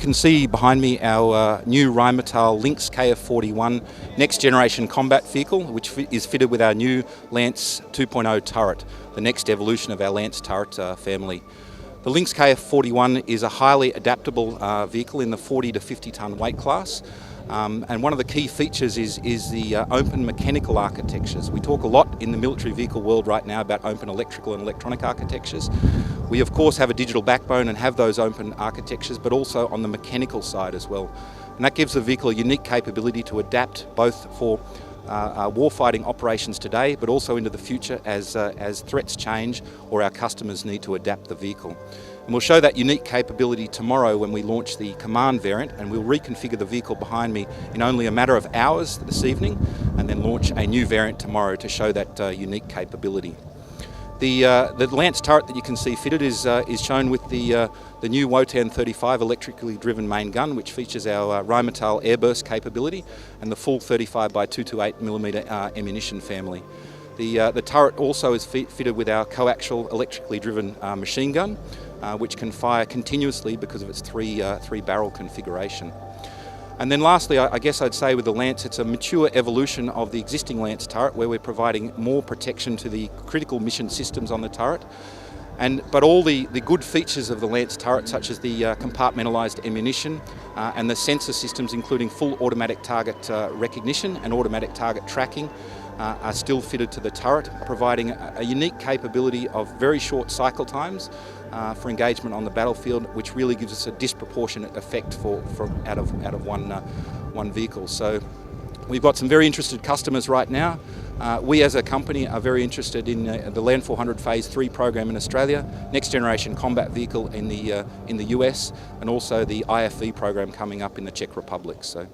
can see behind me our new Rheinmetall Lynx KF41 next generation combat vehicle, which is fitted with our new Lance 2.0 turret, the next evolution of our Lance turret family. The Lynx KF41 is a highly adaptable vehicle in the 40 to 50 tonne weight class. And one of the key features is the open mechanical architectures. We talk a lot in the military vehicle world right now about open electrical and electronic architectures. We of course have a digital backbone and have those open architectures, but also on the mechanical side as well. And that gives the vehicle a unique capability to adapt both for warfighting operations today, but also into the future as threats change or our customers need to adapt the vehicle. And we'll show that unique capability tomorrow when we launch the command variant, and we'll reconfigure the vehicle behind me in only a matter of hours this evening, and then launch a new variant tomorrow to show that unique capability. The Lance turret that you can see fitted is shown with the new Wotan 35 electrically driven main gun, which features our Rheinmetall airburst capability and the full 35 by 228mm ammunition family. The turret also is fitted with our coaxial electrically driven machine gun, which can fire continuously because of its three barrel configuration. And then lastly, I guess I'd say with the Lance, it's a mature evolution of the existing Lance turret where we're providing more protection to the critical mission systems on the turret. But all the good features of the Lance turret, such as the compartmentalised ammunition and the sensor systems, including full automatic target recognition and automatic target tracking, are still fitted to the turret, providing a unique capability of very short cycle times for engagement on the battlefield, which really gives us a disproportionate effect out of one vehicle. So we've got some very interested customers right now. We as a company are very interested in the Land 400 Phase 3 program in Australia, next generation combat vehicle in the US, and also the IFV program coming up in the Czech Republic. So.